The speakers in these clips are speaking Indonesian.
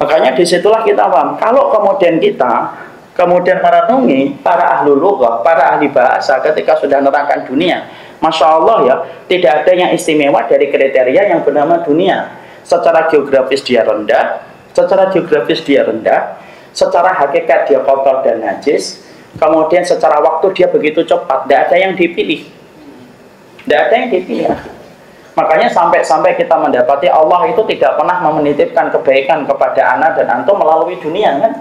Makanya disitulah kita paham. Kalau kemudian kita kemudian merenungi para ahli lughah, para ahli bahasa ketika sudah menerangkan dunia, Masya Allah ya, tidak ada yang istimewa dari kriteria yang bernama dunia. Secara geografis dia rendah, secara hakikat dia kotor dan najis, kemudian secara waktu dia begitu cepat, tidak ada yang dipilih. Makanya sampai kita mendapati Allah itu tidak pernah menitipkan kebaikan kepada anak dan antum melalui dunia, kan?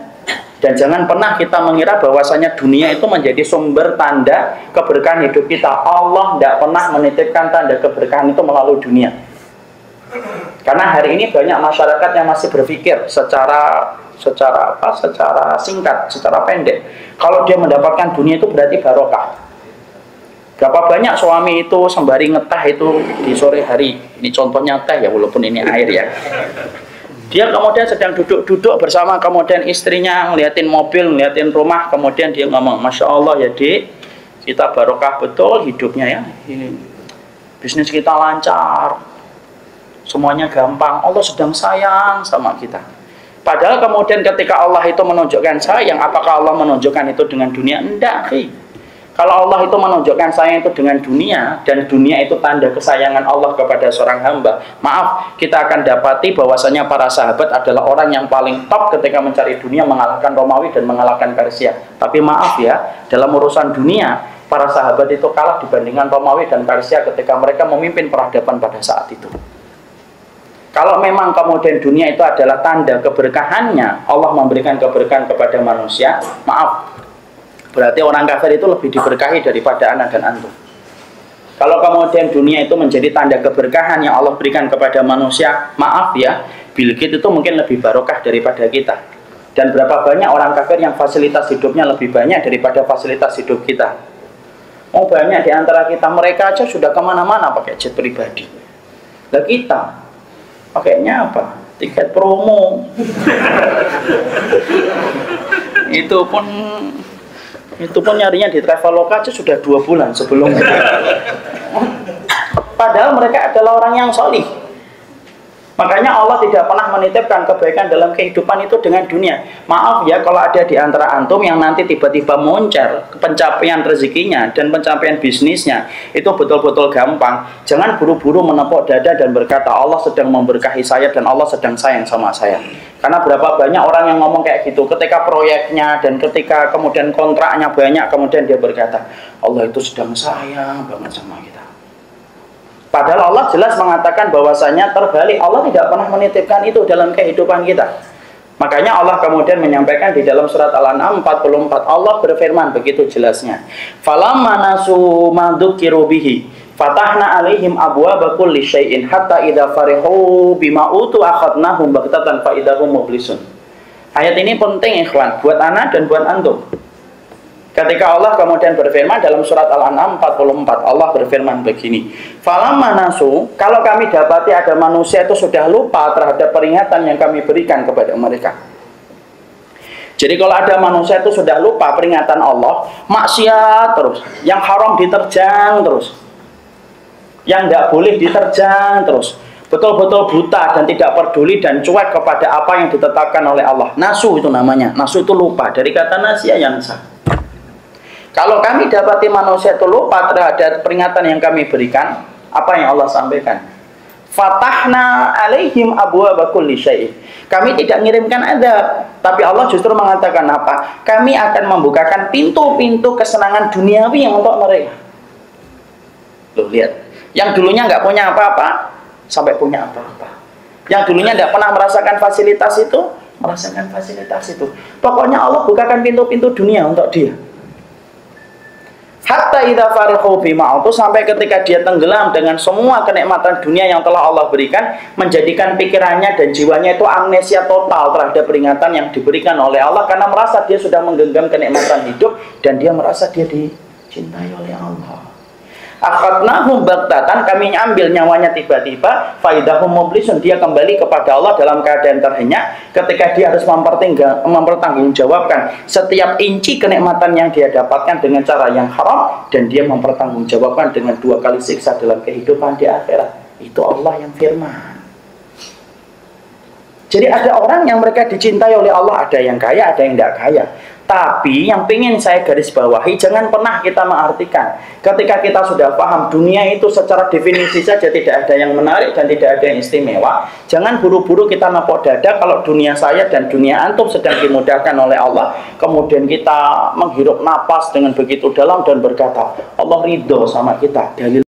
Dan jangan pernah kita mengira bahwasanya dunia itu menjadi sumber tanda keberkahan hidup kita. Allah tidak pernah menitipkan tanda keberkahan itu melalui dunia. Karena hari ini banyak masyarakat yang masih berpikir secara singkat, secara pendek. Kalau dia mendapatkan dunia itu berarti barokah. Berapa banyak suami itu sembari ngeteh itu di sore hari. Ini contohnya teh ya, walaupun ini air ya. Dia kemudian sedang duduk bersama kemudian istrinya, ngeliatin mobil, ngeliatin rumah, kemudian dia ngomong, Masya Allah ya dik, kita barokah betul hidupnya ya. Bisnis kita lancar, semuanya gampang, Allah sedang sayang sama kita. Padahal kemudian ketika Allah itu menunjukkan sayang, apakah Allah menunjukkan itu dengan dunia? Enggak. Kalau Allah itu menunjukkan sayang itu dengan dunia, dan dunia itu tanda kesayangan Allah kepada seorang hamba, maaf, kita akan dapati bahwasanya para sahabat adalah orang yang paling top ketika mencari dunia, mengalahkan Romawi dan mengalahkan Persia. Tapi maaf ya, dalam urusan dunia, para sahabat itu kalah dibandingkan Romawi dan Persia ketika mereka memimpin peradaban pada saat itu. Kalau memang kemudian dunia itu adalah tanda keberkahannya, Allah memberikan keberkahan kepada manusia, maaf, berarti orang kafir itu lebih diberkahi daripada anak dan antum. Kalau kemudian dunia itu menjadi tanda keberkahan yang Allah berikan kepada manusia, maaf ya, Bill Gates itu mungkin lebih barokah daripada kita. Dan berapa banyak orang kafir yang fasilitas hidupnya lebih banyak daripada fasilitas hidup kita. Oh, banyak di antara kita, mereka aja sudah kemana-mana pakai jet pribadi. Lah kita pakainya apa? Tiket promo. Itu pun nyarinya di Traveloka aja sudah 2 bulan sebelumnya. Padahal mereka adalah orang yang solih. Makanya Allah tidak pernah menitipkan kebaikan dalam kehidupan itu dengan dunia. Maaf ya, kalau ada di antara antum yang nanti tiba-tiba moncer pencapaian rezekinya dan pencapaian bisnisnya itu betul-betul gampang, jangan buru-buru menepuk dada dan berkata Allah sedang memberkahi saya dan Allah sedang sayang sama saya. Karena berapa banyak orang yang ngomong kayak gitu ketika proyeknya dan ketika kemudian kontraknya banyak, kemudian dia berkata Allah itu sedang sayang banget sama kita. Padahal Allah jelas mengatakan bahwasanya terbalik, Allah tidak pernah menitipkan itu dalam kehidupan kita. Makanya Allah kemudian menyampaikan di dalam surat Al-An'am 44, Allah berfirman begitu jelasnya, falamma nasu ma dzukiru bihi fatahna alaihim abwaaba kulli syai'in hatta idza farihu bima utu akhadnahum baghtatan fa idahum mublisun. Ayat ini penting ikhwan buat anak dan buat antum. Ketika Allah kemudian berfirman dalam surat Al-An'am 44, Allah berfirman begini, falamma nasu, kalau kami dapati ada manusia itu sudah lupa terhadap peringatan yang kami berikan kepada mereka. Jadi kalau ada manusia itu sudah lupa peringatan Allah, maksiat terus, yang haram diterjang terus, yang tidak boleh diterjang terus, betul-betul buta dan tidak peduli dan cuek kepada apa yang ditetapkan oleh Allah. Nasu itu namanya, nasu itu lupa, dari kata nasya yang sah. Kalau kami dapati manusia itu lupa terhadap peringatan yang kami berikan, apa yang Allah sampaikan? Fatahna alaihim abwaaba kulli syai'. Kami tidak mengirimkan azab, tapi Allah justru mengatakan apa? Kami akan membukakan pintu-pintu kesenangan duniawi yang untuk mereka. Loh, lihat. Yang dulunya nggak punya apa-apa, sampai punya apa-apa. Yang dulunya tidak pernah merasakan fasilitas itu, merasakan fasilitas itu. Pokoknya Allah bukakan pintu-pintu dunia untuk dia. Hatta idza farihu bima utu, sampai ketika dia tenggelam dengan semua kenikmatan dunia yang telah Allah berikan, menjadikan pikirannya dan jiwanya itu amnesia total terhadap peringatan yang diberikan oleh Allah, karena merasa dia sudah menggenggam kenikmatan hidup dan dia merasa dia dicintai oleh Allah. Akhadnahum baghtatan, kami ambil nyawanya tiba-tiba, faidahum mublisun, dia kembali kepada Allah dalam keadaan terhenyak ketika dia harus mempertanggungjawabkan setiap inci kenikmatan yang dia dapatkan dengan cara yang haram, dan dia mempertanggungjawabkan dengan 2 kali siksa dalam kehidupan di akhirat. Itu Allah yang firman. Jadi ada orang yang mereka dicintai oleh Allah, ada yang kaya, ada yang tidak kaya. Tapi yang ingin saya garis bawahi, jangan pernah kita mengartikan ketika kita sudah paham dunia itu secara definisi saja tidak ada yang menarik dan tidak ada yang istimewa. Jangan buru-buru kita nepok dada kalau dunia saya dan dunia antum sedang dimudahkan oleh Allah. Kemudian kita menghirup napas dengan begitu dalam dan berkata, Allah ridho sama kita. Dalil